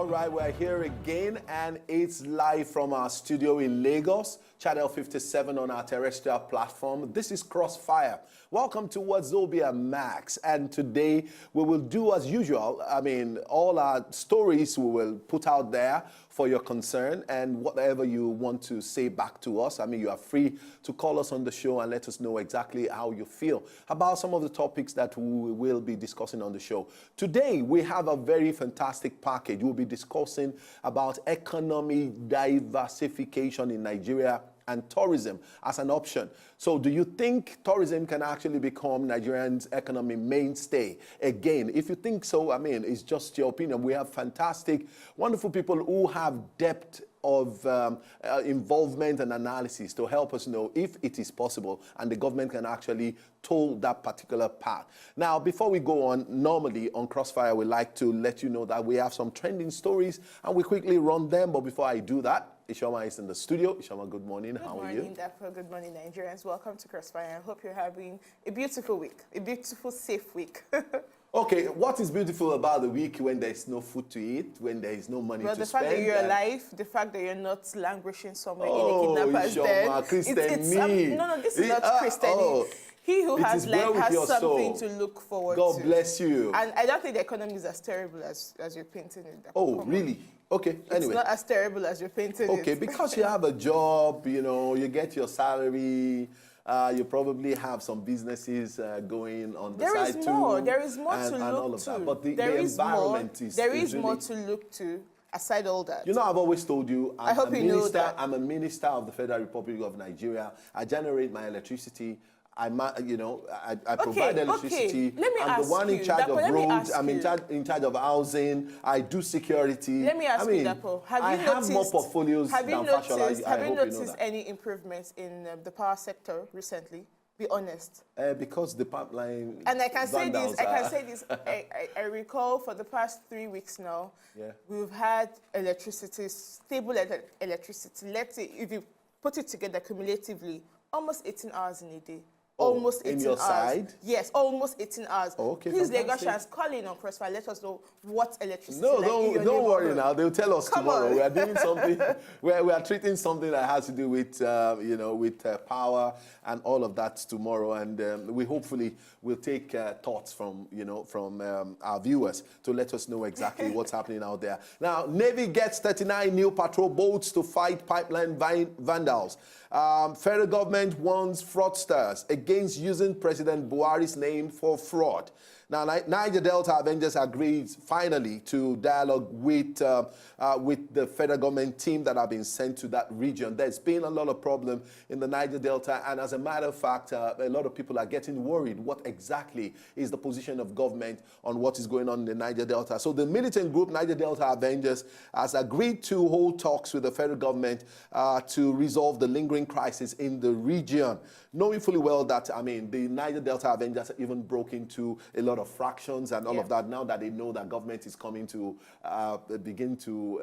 All right, we're here again, and it's live from our studio in Lagos, Channel 57 on our terrestrial platform. This is Crossfire. Welcome to Wazobia Max, and today we will do as usual. I mean, all our stories we will put out there for your concern, and whatever you want to say back to us. I mean, you are free to call us on the show and let us know exactly how you feel about some of the topics that we will be discussing on the show. Today, we have a very fantastic package. We'll be discussing about economy diversification in Nigeria and tourism as an option. So do you think tourism can actually become Nigerians' economic mainstay again? If you think so, I mean, it's just your opinion. We have fantastic, wonderful people who have depth of involvement and analysis to help us know if it is possible and the government can actually toll that particular path. Now, before we go on, normally on Crossfire, we like to let you know that we have some trending stories and we quickly run them. But before I do that, Ishoma is in the studio. Ishoma, good morning. How are you? Good morning, Dapo. Good morning, Nigerians. Welcome to Crossfire. I hope you're having a beautiful week, a beautiful, safe week. Okay, what is beautiful about the week when there is no food to eat, when there is no money to spend? The fact that you're alive, the fact that you're not languishing somewhere in a kidnapper's den. Christian, no, this is not Christian. He who has life has something to look forward to. God bless you. And I don't think the economy is as terrible as you're painting it. Oh, really? Okay, anyway. It's not as terrible as you're painting it. Okay, because you have a job, you know, you get your salary, you probably have some businesses going on the side too. There is more to look to. But the environment is there is more to look to aside all that. You know, I've always told you, I hope you know that. I'm a minister of the Federal Republic of Nigeria. I generate my electricity. I provide electricity. Let me I'm the one in charge of roads. I'm in charge of housing. I do security. Let me ask you, Dapo. I have more portfolios than Fashola. Have you noticed any improvements in the power sector recently? Be honest. Because the pipeline. And I can say this. I recall for the past 3 weeks now, we've had electricity, stable electricity. Let's say if you put it together cumulatively, almost 18 hours in a day. Almost 18 hours. In your side? Yes, almost 18 hours. Oh, okay, please, Lagosians, call in on Crossfire. Let us know what electricity. No, don't worry now. They'll tell us tomorrow. We are doing something. we are treating something that has to do with with power and all of that tomorrow. And we hopefully will take thoughts from our viewers to let us know exactly what's happening out there. Now, Navy gets 39 new patrol boats to fight pipeline vandals. Federal government warns fraudsters against using President Buhari's name for fraud. Now, Niger Delta Avengers agreed finally to dialogue with the federal government team that have been sent to that region. There's been a lot of problem in the Niger Delta, and as a matter of fact, a lot of people are getting worried what exactly is the position of government on what is going on in the Niger Delta. So the militant group Niger Delta Avengers has agreed to hold talks with the federal government to resolve the lingering crisis in the region, knowing fully well that, I mean, the Niger Delta Avengers even broke into a lot of fractions and all of that. Now that they know that government is coming to begin to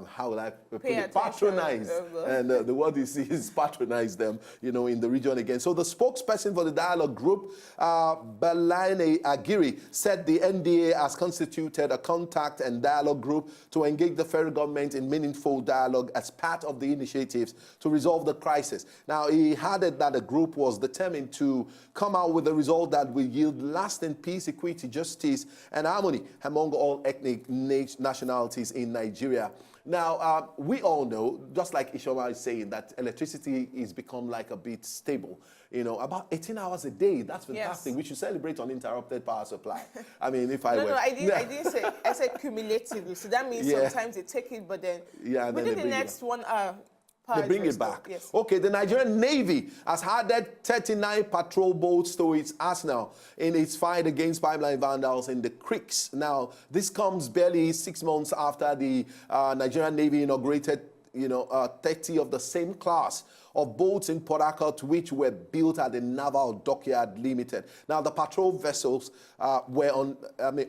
how will I put it, patronize, and the word is patronize them, in the region again. So the spokesperson for the dialogue group, Balaine Agiri, said the NDA has constituted a contact and dialogue group to engage the federal government in meaningful dialogue as part of the initiatives to resolve the crisis. Now, he added that the group was determined to come out with a result that will yield lasting peace, equity, justice, and harmony among all ethnic nationalities in Nigeria. Now, we all know, just like Ishoma is saying, that electricity is become like a bit stable. About 18 hours a day. That's fantastic. Yes. We should celebrate uninterrupted power supply. I mean, if I were... No, I didn't say... I said cumulatively. So that means sometimes they take it, but then within the next 1 hour... They bring it back. Yes. Okay, the Nigerian Navy has added 39 patrol boats to its arsenal in its fight against pipeline vandals in the creeks. Now, this comes barely 6 months after the Nigerian Navy inaugurated 30 of the same class of boats in Port Harcourt, which were built at the Naval Dockyard Limited. Now, the patrol vessels were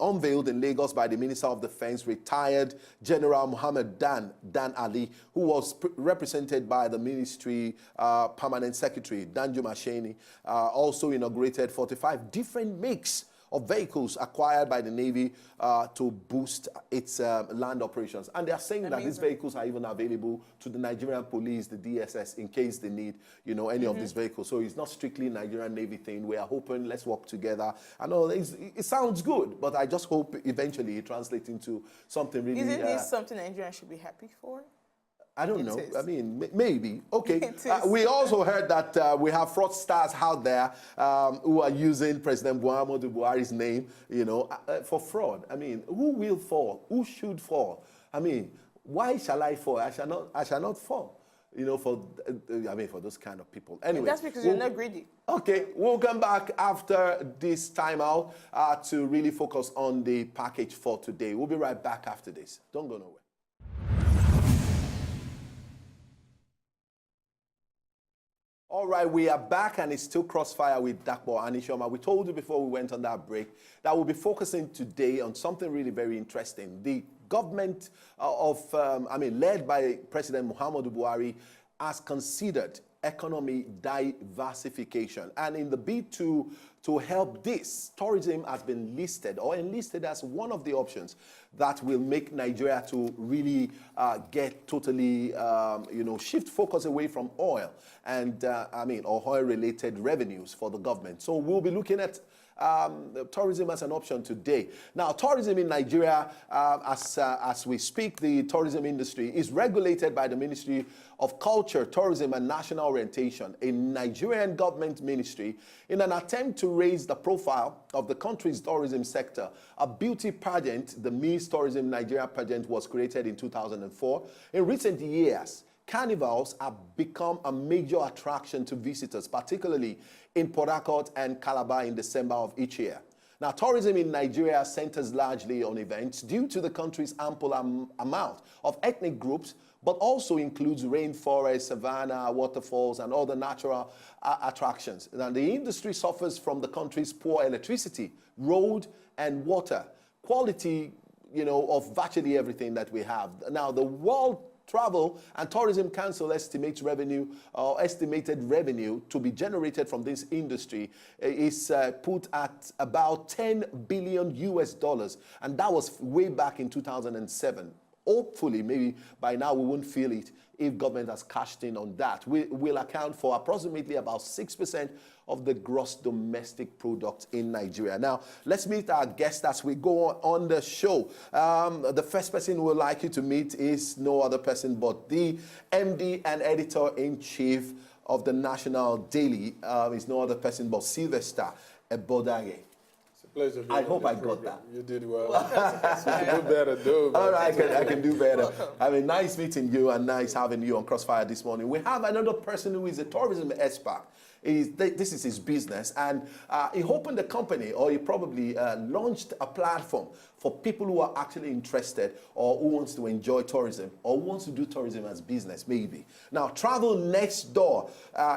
unveiled in Lagos by the Minister of Defense, retired General Muhammad Dan Ali, who was represented by the Ministry Permanent Secretary, Danjuma Sheni, also inaugurated 45 different makes of vehicles acquired by the Navy to boost its land operations. And they are saying that these vehicles are even available to the Nigerian police, the DSS, in case they need, you know, any of these vehicles. So it's not strictly Nigerian Navy thing. We are hoping, let's work together. I know it sounds good, but I just hope eventually it translates into something really... Isn't this something Nigerians should be happy for? I don't know. I mean, maybe. Okay. We also heard that we have fraudsters out there who are using President Muhammadu Buhari's name, you know, for fraud. I mean, who will fall? Who should fall? I mean, why shall I fall? I shall not fall. You know, for those kind of people. Anyway, that's because you're not greedy. Okay, we'll come back after this timeout to really focus on the package for today. We'll be right back after this. Don't go nowhere. All right, we are back, and it's still Crossfire with Dakpo and Ishoma. We told you before we went on that break that we'll be focusing today on something really very interesting. The government led by President Muhammadu Buhari, has considered economy diversification. And in the bid to help this, tourism has been listed or enlisted as one of the options that will make Nigeria to really get totally, shift focus away from oil and, or oil-related revenues for the government. So we'll be looking at tourism as an option today. Now, tourism in Nigeria, as we speak, the tourism industry is regulated by the Ministry of Culture, Tourism and National Orientation, a Nigerian government ministry, in an attempt to raise the profile of the country's tourism sector. A beauty pageant, the Miss Tourism Nigeria pageant, was created in 2004. In recent years, carnivals have become a major attraction to visitors, particularly in Port Harcourt and Calabar in December of each year. Now, tourism in Nigeria centers largely on events due to the country's ample amount of ethnic groups, but also includes rainforest, savanna, waterfalls, and other natural attractions. Now, the industry suffers from the country's poor electricity, road, and water quality, of virtually everything that we have. Now, the World Travel and Tourism Council estimated revenue to be generated from this industry is put at about $10 billion, and that was way back in 2007. Hopefully, maybe by now we won't feel it if government has cashed in on that. We will account for approximately about 6% of the gross domestic product in Nigeria. Now, let's meet our guest as we go on the show. The first person we'd like you to meet is no other person but the MD and Editor-in-Chief of the National Daily. Is no other person but Sylvester EBHODAGHE. Pleasure. I hope I got that. You did well. You can do better, All right, I can do better. Welcome. I mean, nice meeting you and nice having you on Crossfire this morning. We have another person who is a tourism expert. This is his business, and he opened a company, or he probably launched a platform for people who are actually interested or who wants to enjoy tourism or who wants to do tourism as business, maybe. Now, Travel Next Door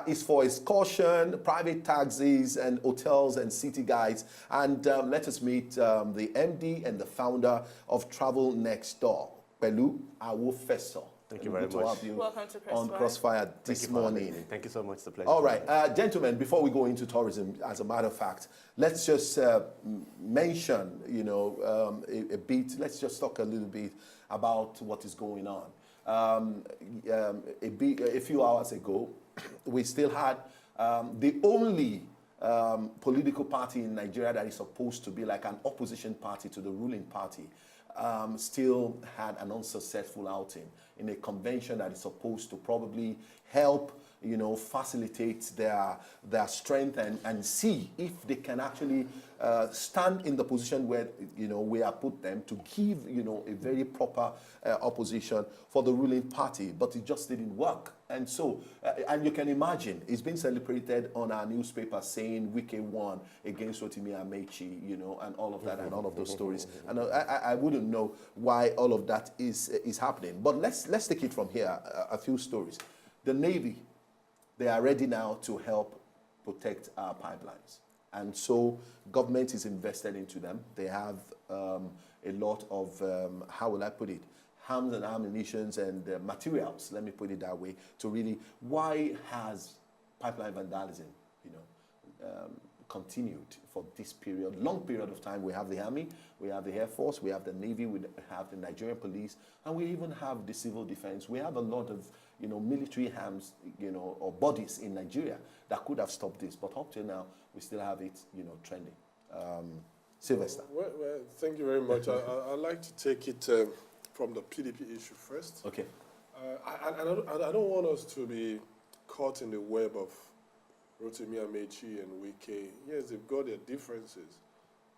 is for excursion, private taxis, and hotels and city guides. And let us meet the MD and the founder of Travel Next Door, PELU, AWOFESO. Thank you very much. Have you Welcome to Crossfire. On Crossfire this morning. Thank you so much. It's a pleasure. All right, gentlemen, before we go into tourism, as a matter of fact, let's just mention, a bit, let's just talk a little bit about what is going on. A few hours ago, we still had the only political party in Nigeria that is supposed to be like an opposition party to the ruling party, still had an unsuccessful outing in a convention that is supposed to probably help, facilitate their strength and see if they can actually stand in the position where, we have put them to give, a very proper opposition for the ruling party. But it just didn't work. And so, and you can imagine, it's been celebrated on our newspaper saying Wike won against Rotimi Amechi, and all of that and all of those stories. And I wouldn't know why all of that is happening. But let's take it from here, a few stories. The Navy, they are ready now to help protect our pipelines. And so government is invested into them. They have a lot of, how will I put it, arms and ammunitions and materials, let me put it that way, to really, why has pipeline vandalism, continued for this period, long period of time. We have the Army, we have the Air Force, we have the Navy, we have the Nigerian police, and we even have the civil defense. We have a lot of, military arms, or bodies in Nigeria that could have stopped this, but up till now, we still have it, trending. Sylvester. Well, thank you very much. I'd like to take it from the PDP issue first. Okay. I don't want us to be caught in the web of Rotimi Amechi and Wike. Yes, they've got their differences.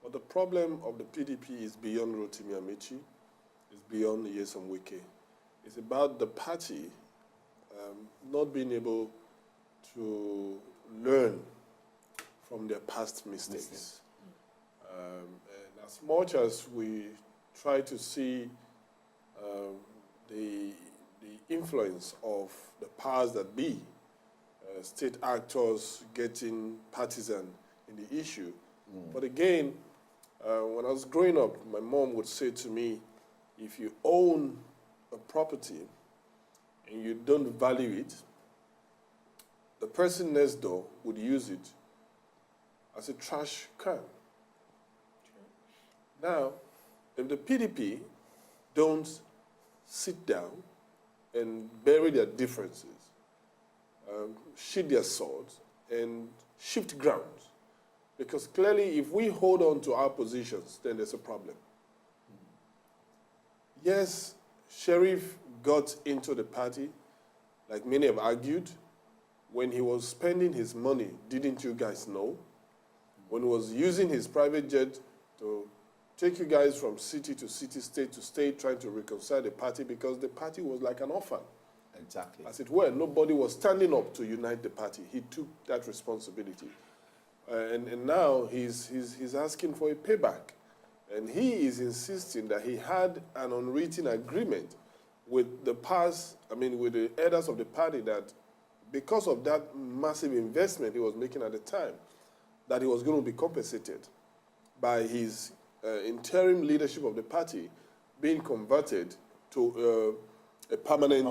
But the problem of the PDP is beyond Rotimi Amechi. It's beyond Nyesom Wike. It's about the party not being able to learn from their past mistakes. And as much as we try to see the influence of the powers that be, state actors getting partisan in the issue. But again, when I was growing up, my mom would say to me, if you own a property and you don't value it, the person next door would use it as a trash can. Now, if the PDP don't sit down and bury their differences, sheath their swords, and shift grounds, because clearly if we hold on to our positions, then there's a problem. Yes, Sheriff got into the party, like many have argued. When he was spending his money, didn't you guys know? When he was using his private jet to take you guys from city to city, state to state, trying to reconcile the party, because the party was like an orphan. Exactly. As it were, nobody was standing up to unite the party. He took that responsibility. And now he's asking for a payback. And he is insisting that he had an unwritten agreement with the with the elders of the party, that because of that massive investment he was making at the time, that he was going to be compensated by his interim leadership of the party being converted to a permanent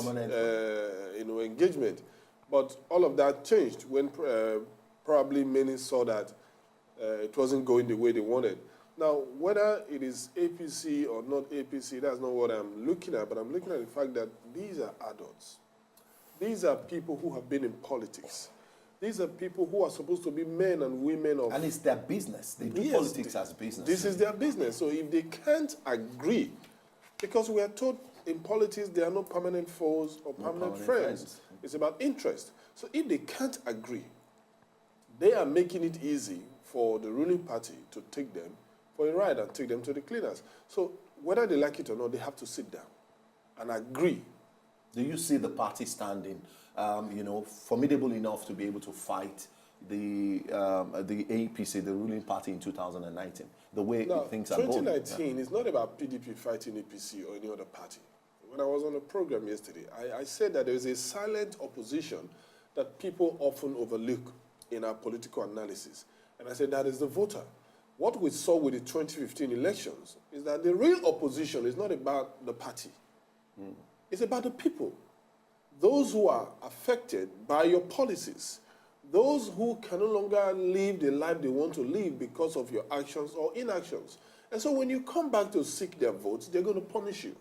engagement. But all of that changed when probably many saw that it wasn't going the way they wanted. Now, whether it is APC or not APC, that's not what I'm looking at, but I'm looking at the fact that these are adults. These are people who have been in politics. These are people who are supposed to be men and women of... And it's their business. They do politics as business. This is their business. So if they can't agree, because we are told in politics there are no permanent foes or permanent friends. It's about interest. So if they can't agree, they are making it easy for the ruling party to take them for a ride and take them to the cleaners. So whether they like it or not, they have to sit down and agree. Do you see the party standing, formidable enough to be able to fight the APC, the ruling party in 2019, the way things are going? 2019 is not about PDP fighting APC or any other party. When I was on a program yesterday, I said that there is a silent opposition that people often overlook in our political analysis. And I said that is the voter. What we saw with the 2015 elections is that the real opposition is not about the party. It's about the people. Those who are affected by your policies. Those who can no longer live the life they want to live because of your actions or inactions. And so when you come back to seek their votes, they're going to punish you.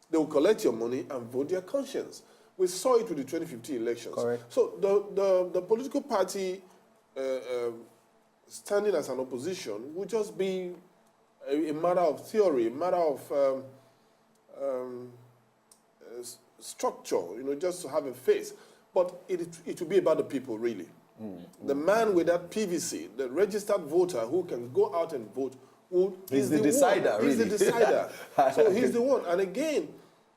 They will collect your money and vote their conscience. We saw it with the 2015 elections. Correct. So the political party standing as an opposition would just be a matter of theory, a matter of structure, just to have a face. But it will be about the people, really. The man with that PVC, the registered voter who can go out and vote, he's the decider, really. He's the decider. So he's the one. And again,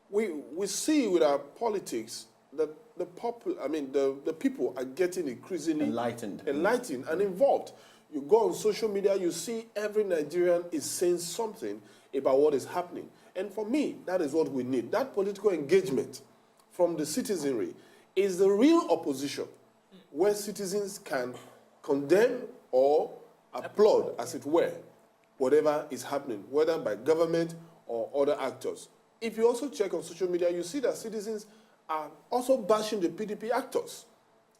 we see with our politics that the people are getting increasingly enlightened and involved. You go on social media, you see every Nigerian is saying something about what is happening. And for me, that is what we need. That political engagement from the citizenry is the real opposition, where citizens can condemn or applaud, as it were, whatever is happening, whether by government or other actors. If you also check on social media, you see that citizens are also bashing the PDP actors.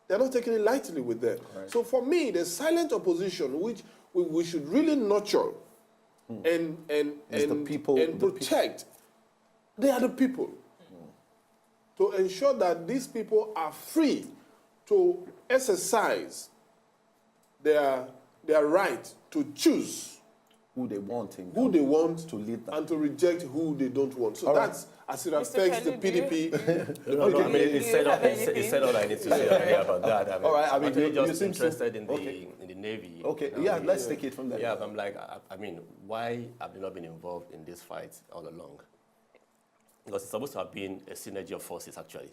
They're not taking it lightly with them. Right. So for me, the silent opposition, which we should really nurture and protect, they are the people. To ensure that these people are free to exercise their right to choose who they want to lead them, and to reject who they don't want. So that's as it affects the PDP. No, I mean, it's said all I need to say about that. I mean, all right, I mean, I'm you just seem interested in the Navy. Okay, yeah, let's take it from there. Yeah, I'm like, I mean, why have they not been involved in this fight all along? Because it's supposed to have been a synergy of forces, actually.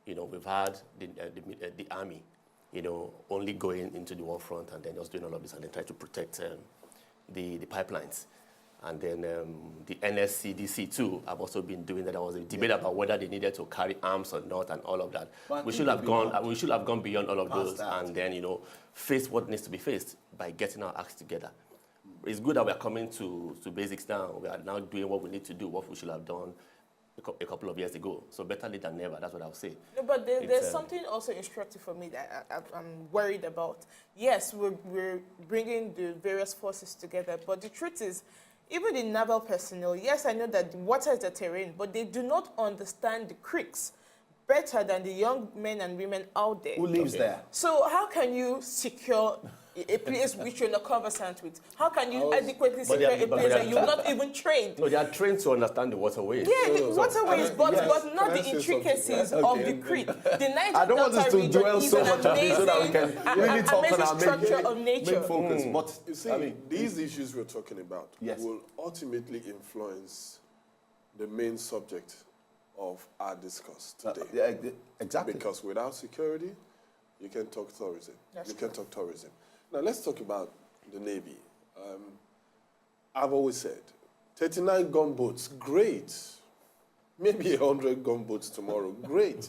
You know, we've had the army, you know, only going into the war front and then just doing all of this and then try to protect the pipelines. And then the NSCDC too have also been doing that. There was a debate about whether they needed to carry arms or not and all of that. We should have gone beyond all of those and then, you know, face what needs to be faced by getting our acts together. It's good that we are coming to basics now. We are now doing what we need to do, what we should have done a couple of years ago. So better late than never, that's what I would say. No, but there's something also instructive for me that I'm worried about. Yes, we're bringing the various forces together, but the truth is, even the naval personnel, yes, I know that water is the terrain, but they do not understand the creeks better than the young men and women out there. Who lives there? So how can you secure a place which you're not conversant with? How can you adequately secure a place that you're not even trained? No, they are trained to understand the waterways. Yeah, waterways, but not the intricacies of the creek. The Niger Delta region is an amazing, so that we can really talk on our structure of nature. Focus. But you see, these issues we're talking about will ultimately influence the main subject of our discourse today. Exactly. Because without security, you can talk tourism. Now, let's talk about the Navy. I've always said, 39 gunboats, great. Maybe 100 gunboats tomorrow, great.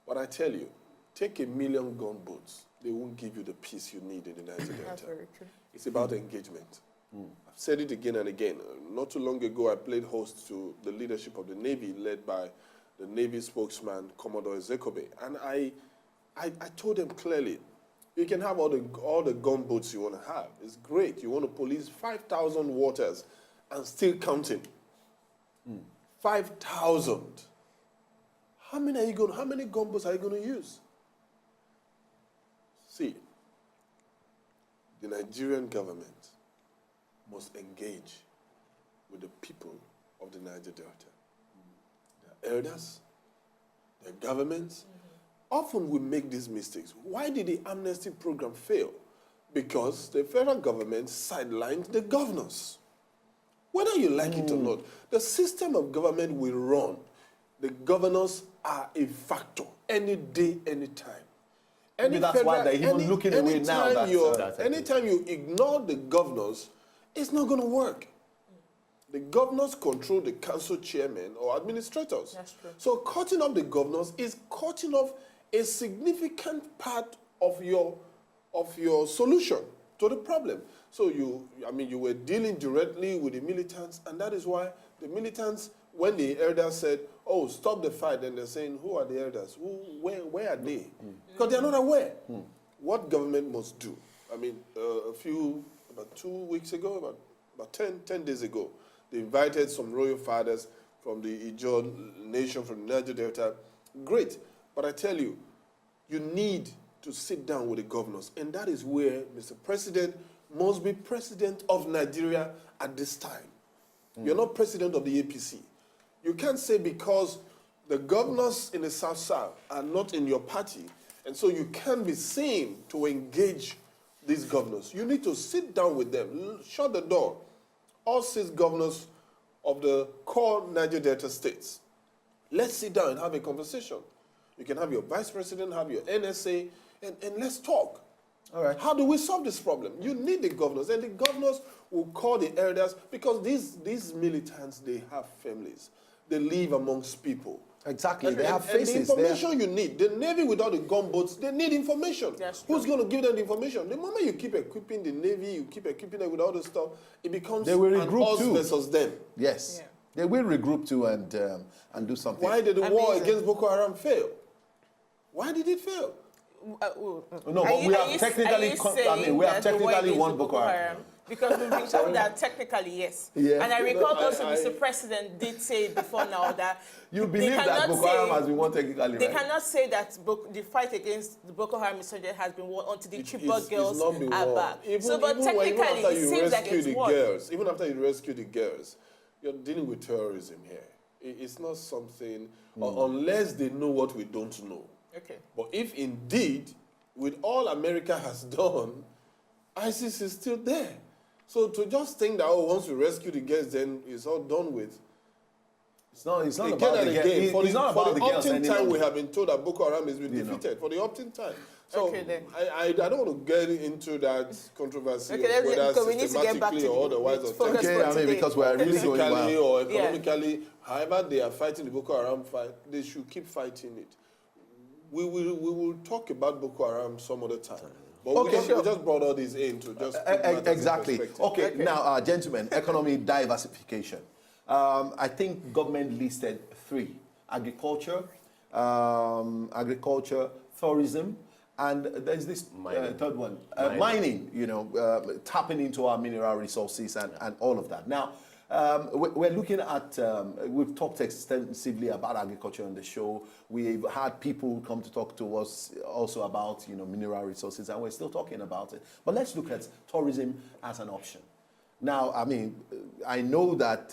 But I tell you, take 1 million gunboats, they won't give you the peace you need in the Niger Delta. That's very true. It's about engagement. I've said it again and again. Not too long ago, I played host to the leadership of the Navy, led by the Navy spokesman, Commodore Zekobe. And I told them clearly, you can have all the gunboats you want to have. It's great. You want to police 5,000 waters and still counting. 5,000. How many gunboats are you going to use? See, the Nigerian government must engage with the people of the Niger Delta. Their elders, their governments. Often we make these mistakes. Why did the amnesty program fail? Because the federal government sidelined the governors. Whether you like it or not, the system of government will run. The governors are a factor any day, any time. Maybe that's why they're even looking away now. Anytime you ignore the governors, it's not going to work. The governors control the council chairmen or administrators. That's true. So cutting off the governors is cutting off a significant part of your solution to the problem. So you were dealing directly with the militants, and that is why the militants, when the elders said, "Oh, stop the fight," then they're saying, "Who are the elders? Where are they?" Because they're not aware. What government must do? I mean, about 2 weeks ago, about 10 days ago, they invited some royal fathers from the Ijaw nation, from the Niger Delta. Great. But I tell you, you need to sit down with the governors. And that is where Mr. President must be president of Nigeria at this time. You're not president of the APC. You can't say because the governors in the South are not in your party, and so you can't be seen to engage these governors. You need to sit down with them, shut the door. All 6 governors of the core Niger Delta states. Let's sit down and have a conversation. You can have your vice president, have your NSA, and let's talk. All right. How do we solve this problem? You need the governors, and the governors will call the elders, because these militants, they have families. They live amongst people. Exactly, they have faces. And the information you need, the Navy without the gunboats, they need information. Who's going to give them the information? The moment you keep equipping the Navy, you keep equipping them with all this stuff, it becomes they will regroup us versus them. Yes. Yeah. They will regroup too and do something. Why did the war against Boko Haram fail? Why did it fail? No, but we have technically, we have technically won Boko Haram. Because we've been told that technically, yes. Yeah. And I recall also Mr. President did say before now that you believe that Boko Haram has been won technically, They right? cannot say that the fight against the Boko Haram insurgent has been won until the Chibok girls are back. But technically, it seems like it's won. Even after you rescue the girls, you're dealing with terrorism here. It's not something, unless they know what we don't know. Okay. But if indeed, with all America has done, ISIS is still there. So to just think that, once we rescue the girls, then it's all done with. It's not about the girls. It's not about the girls anymore. Time we have been told that Boko Haram has been defeated. For the opt-in time. So okay, then. I don't want to get into that controversy of whether we need to get back to or otherwise. Okay, I mean, because we are really going well. Or economically, however they are fighting the Boko Haram fight, they should keep fighting it. We will talk about Boko Haram some other time. But we just brought all these in to just exactly. Okay, now, gentlemen, economy diversification. I think government listed 3: agriculture, tourism, and there's this third one, mining. You know, tapping into our mineral resources and all of that. Now, we're looking at, we've talked extensively about agriculture on the show. We've had people come to talk to us also about, mineral resources, and we're still talking about it. But let's look at tourism as an option. Now, I mean, I know that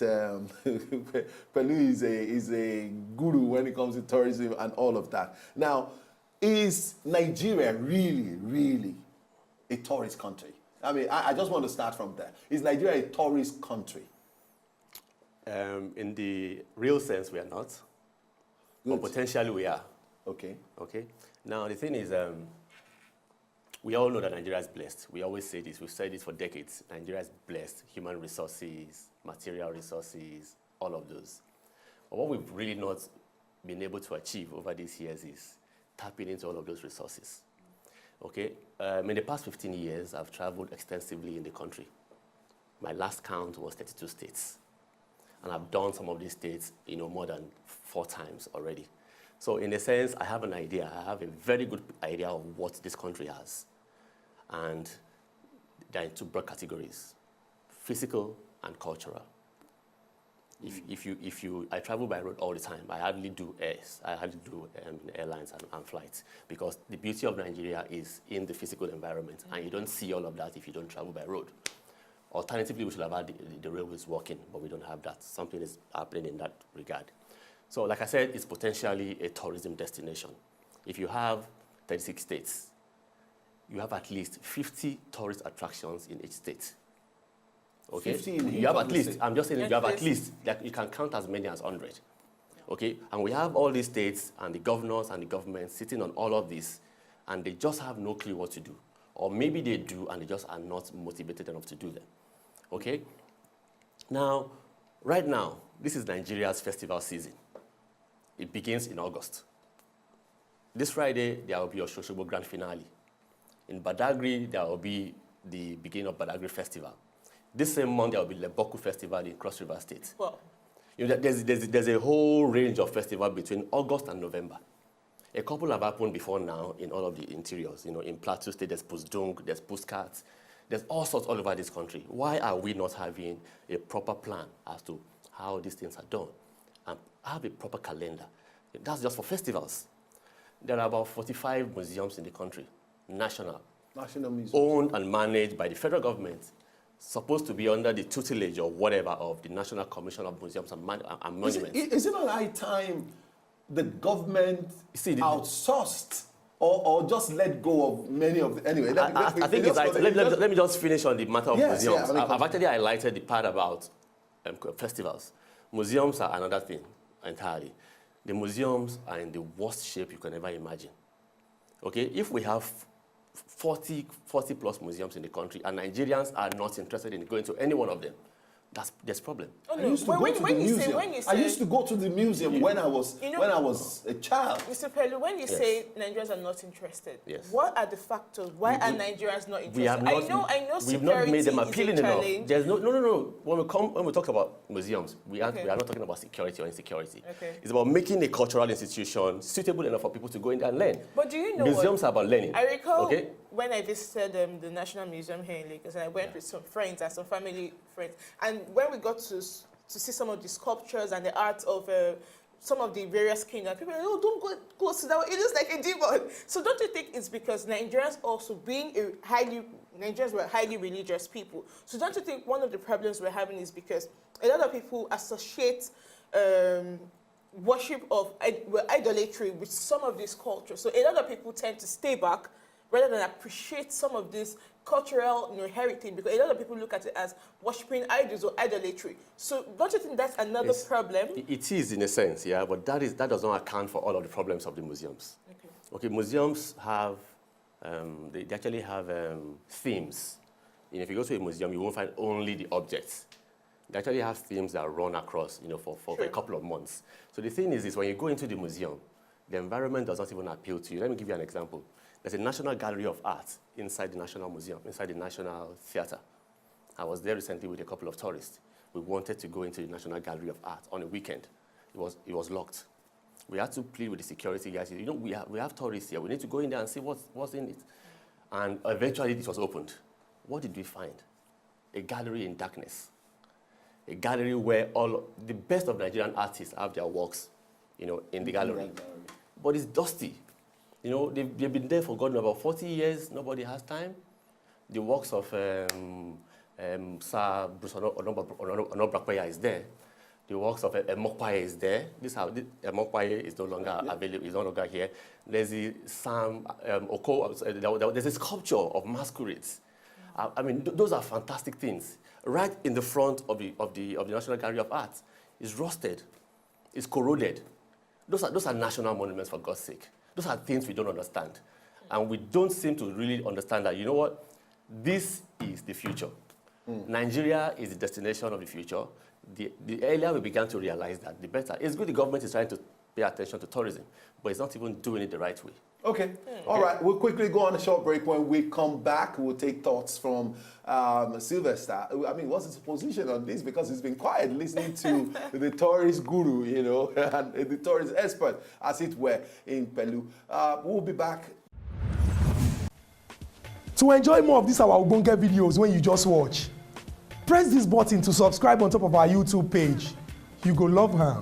PELU is a guru when it comes to tourism and all of that. Now, is Nigeria really, really a tourist country? I mean, I just want to start from there. Is Nigeria a tourist country? In the real sense, we are not. But potentially we are. Okay. Okay. Now, the thing is, we all know that Nigeria is blessed. We always say this. We've said this for decades. Nigeria is blessed. Human resources, material resources, all of those. But what we've really not been able to achieve over these years is tapping into all of those resources. Okay. In the past 15 years, I've traveled extensively in the country. My last count was 32 states. And I've done some of these states, more than 4 times already. So in a sense, I have an idea. I have a very good idea of what this country has. And they're in 2 broad categories: physical and cultural. I travel by road all the time. I hardly do airlines and flights, because the beauty of Nigeria is in the physical environment, and you don't see all of that if you don't travel by road. Alternatively, we should have had the railways working, but we don't have that. Something is happening in that regard. So like I said, it's potentially a tourism destination. If you have 36 states, you have at least 50 tourist attractions in each state. Okay? 50 in you have at least, state. I'm just saying you have at least, like you can count as many as 100. Okay? And we have all these states and the governors and the government sitting on all of this, and they just have no clue what to do. Or maybe they do, and they just are not motivated enough to do them. Okay? Now, right now, this is Nigeria's festival season. It begins in August. This Friday, there will be a Oshoshogbo Grand Finale. In Badagry, there will be the beginning of Badagry Festival. This same month, there will be the Boku Festival in Cross River State. Well, there's a whole range of festivals between August and November. A couple have happened before now in all of the interiors. In Plateau State, there's Pusdung, there's Puskat. There's all sorts all over this country. Why are we not having a proper plan as to how these things are done? And have a proper calendar. That's just for festivals. There are about 45 museums in the country, national museums, owned and managed by the federal government, supposed to be under the tutelage or whatever of the National Commission of Museums and Monuments. Is it not high time the government outsourced or just let go of many of the, anyway? I think it's right. Let me just finish on the matter of museums. Yeah, I mean, I've actually highlighted the part about festivals. Museums are another thing entirely. The museums are in the worst shape you can ever imagine. Okay, if we have 40 plus museums in the country and Nigerians are not interested in going to any one of them, there's problem. Oh, no. I used to go to the museum. I used to go to the museum when I was a child. Mr. Pelu, when you say Nigerians are not interested, what are the factors? Why are Nigerians not interested? I know we've not made them appealing enough. Challenge. There's no. When we talk about museums, we are not talking about security or insecurity. Okay. It's about making a cultural institution suitable enough for people to go in there and learn. But do you know museums are about learning? I recall when I visited the National Museum here in Lagos, and I went with some friends and some family friends, and when we got to see some of the sculptures and the art of some of the various kingdoms, people are like, oh, don't go close to that. It looks like a demon. So don't you think it's because Nigerians also Nigerians were highly religious people. So don't you think one of the problems we're having is because a lot of people associate worship of idolatry with some of these cultures. So a lot of people tend to stay back rather than appreciate some of this cultural heritage, because a lot of people look at it as worshipping idols or idolatry. So don't you think that's another problem? It is in a sense, yeah, but that does not account for all of the problems of the museums. Okay, museums have, they actually have themes. If you go to a museum, you won't find only the objects. They actually have themes that run across, for a couple of months. So the thing is when you go into the museum, the environment does not even appeal to you. Let me give you an example. There's a National Gallery of Art inside the National Museum, inside the National Theatre. I was there recently with a couple of tourists. We wanted to go into the National Gallery of Art on a weekend. It was locked. We had to plead with the security guys. We have tourists here. We need to go in there and see what's in it. And eventually it was opened. What did we find? A gallery in darkness. A gallery where all the best of Nigerian artists have their works, in the gallery. But it's dusty. They've been there for God about 40 years. Nobody has time. The works of Sir Bruce Onobrakweya is there. The works of Mokwaye is there. Mokwaye is no longer available. Is no longer here. There's the Sam Oko. There's a sculpture of masquerades. Those are fantastic things. Right in the front of the National Gallery of Art, it's rusted, it's corroded. Those are national monuments, for God's sake. Those are things we don't understand. And we don't seem to really understand that, this is the future. Nigeria is the destination of the future. The earlier we began to realize that, the better. It's good the government is trying to pay attention to tourism, but it's not even doing it the right way. Okay. All right. We'll quickly go on a short break. When we come back, we'll take thoughts from Sylvester. What's his position on this? Because he's been quiet listening to the tourist guru, and the tourist expert, as it were, in PELU. We'll be back. To enjoy more of these our Ogbonge videos when you just watch, press this button to subscribe on top of our YouTube page. You go love her.